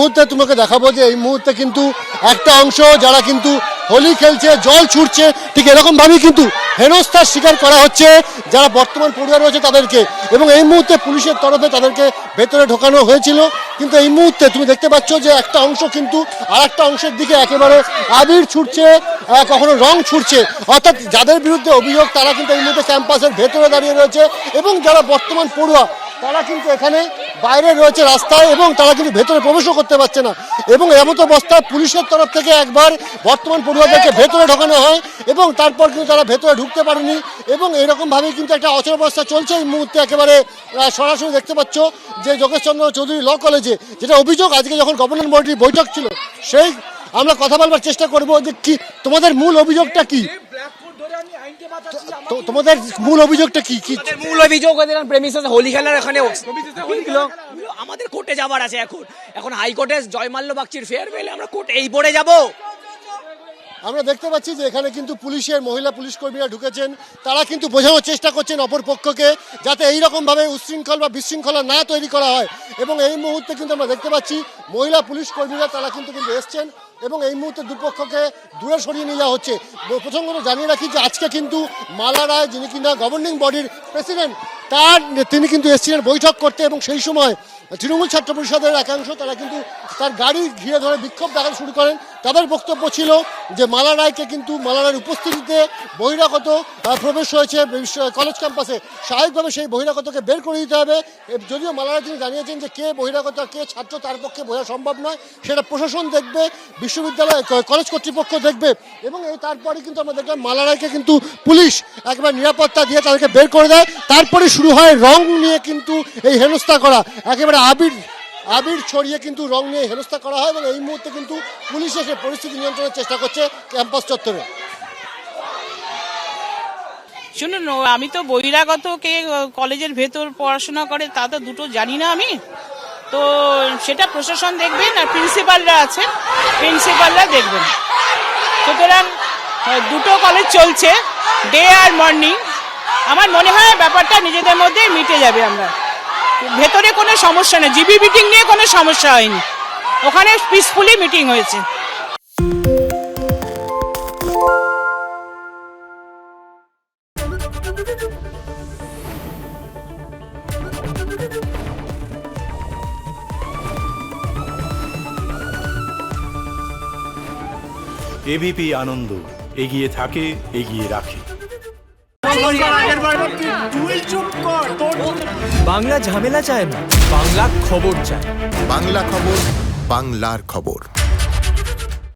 মুহূর্তে তোমাকে দেখাবো যে এই মুহূর্তে কিন্তু একটা অংশ যারা কিন্তু হোলি খেলছে, জল ছুটছে, ঠিক এরকম ভাবেই কিন্তু হেনস্থার শিকার করা হচ্ছে যারা বর্তমান পড়ুয়া রয়েছে তাদেরকে। এবং এই মুহূর্তে পুলিশের তরফে তাদেরকে ভেতরে ঢোকানো হয়েছিল, কিন্তু এই মুহূর্তে তুমি দেখতে পাচ্ছ যে একটা অংশ কিন্তু আর একটা অংশের দিকে একেবারে আবির ছুটছে, কখনো রং ছুটছে। অর্থাৎ যাদের বিরুদ্ধে অভিযোগ তারা কিন্তু এই মুহূর্তে ক্যাম্পাসের ভেতরে দাঁড়িয়ে রয়েছে, এবং যারা বর্তমান পড়ুয়া তারা কিন্তু এখানে বাইরে রয়েছে রাস্তায়, এবং তারা কিন্তু ভেতরে প্রবেশও করতে পারছে না। এবং এমত অবস্থায় পুলিশের তরফ থেকে একবার বর্তমান পড়ুয়াদেরকে ভেতরে ঢোকানো হয়, এবং তারপর কিন্তু তারা ভেতরে ঢুকতে পারেনি। এবং এরকমভাবেই কিন্তু একটা অচলাবস্থা চলছে এই মুহূর্তে। একেবারে সরাসরি দেখতে পাচ্ছ যে যোগেশচন্দ্র চৌধুরী ল কলেজে যেটা অভিযোগ, আজকে যখন গভর্নর বডির বৈঠক ছিল, সেই আমরা কথা বলবার চেষ্টা করবো যে কি তোমাদের মূল অভিযোগটা কি, তোমাদের মূল অভিযোগটা কি? মূল অভিযোগ প্রেমিসেস হোলি খেলার এখানে আমাদের কোর্টে যাবার আছে। এখন হাইকোর্টে জয়মাল্য বাগচির ফেয়ারওয়েলে আমরা কোর্টে এই পড়ে যাব। আমরা দেখতে পাচ্ছি যে এখানে কিন্তু পুলিশের মহিলা পুলিশ কর্মীরা ঢুকেছেন, তারা কিন্তু বোঝানোর চেষ্টা করছেন অপর পক্ষকে যাতে এইরকমভাবে উচ্ছৃঙ্খল বা বিশৃঙ্খলা না তৈরি করা হয়। এবং এই মুহূর্তে কিন্তু আমরা দেখতে পাচ্ছি মহিলা পুলিশ কর্মীরা তারা কিন্তু এসছেন, এবং এই মুহূর্তে দুপক্ষকে দূরে সরিয়ে নিয়ে যাওয়া হচ্ছে। প্রথম কথা জানিয়ে রাখি যে আজকে কিন্তু মালা রায়, যিনি কিনা গভর্নিং বডির প্রেসিডেন্ট, তিনি কিন্তু এসছিলেন বৈঠক করতে, এবং সেই সময় তৃণমূল ছাত্র পরিষদের একাংশ তারা কিন্তু তার গাড়ি ঘিরে ধরে বিক্ষোভ দেখানো শুরু করেন। তাদের বক্তব্য ছিল যে মালা রায়কে কিন্তু মালা রায়ের উপস্থিতিতে বহিরাগত প্রবেশ হয়েছে কলেজ ক্যাম্পাসে, স্বাভাবিকভাবে সেই বহিরাগতকে বের করে দিতে হবে। যদিও মালা রায় তিনি জানিয়েছেন যে কে বহিরাগত আর কে ছাত্র তার পক্ষে বোঝা সম্ভব নয়, সেটা প্রশাসন দেখবে, বিশ্ববিদ্যালয় কলেজ কর্তৃপক্ষ দেখবে। এবং এই তারপরে কিন্তু আমরা দেখলাম মালা রায়কে কিন্তু পুলিশ একবার নিরাপত্তা দিয়ে তাদেরকে বের করে দেয়। তারপরে শুরু হয় রং নিয়ে কিন্তু এই হেনস্থা করা, একেবারে আবির ছড়িয়ে কিন্তু রং নিয়ে হেনস্থা করা হয়। এবং এই মুহূর্তে কিন্তু পুলিশ এসে পরিস্থিতি নিয়ন্ত্রণের চেষ্টা করছে ক্যাম্পাস চত্বরে। শুনুন, আমি তো বহিরাগত কে কলেজের ভেতর পড়াশোনা করে তা তো দুটো জানি না আমি, তো সেটা প্রশাসন দেখবেন আর প্রিন্সিপালরা আছেন, প্রিন্সিপালরা দেখবেন। সুতরাং দুটো কলেজ চলছে, ডে আর মর্নিং। আমার মনে হয় ব্যাপারটা নিজেদের মধ্যে মিটে যাবে। আমরা ভেতরে কোনো সমস্যা নেই, জিবি মিটিং নিয়ে কোনো সমস্যা হয়নি, ওখানে পিসফুলি মিটিং হয়েছে। এবিপি আনন্দ, এগিয়ে থাকে, এগিয়ে রাখে। বাংলা ঝামেলা চায় না, বাংলা খবর চায়। বাংলা খবর, বাংলার খবর।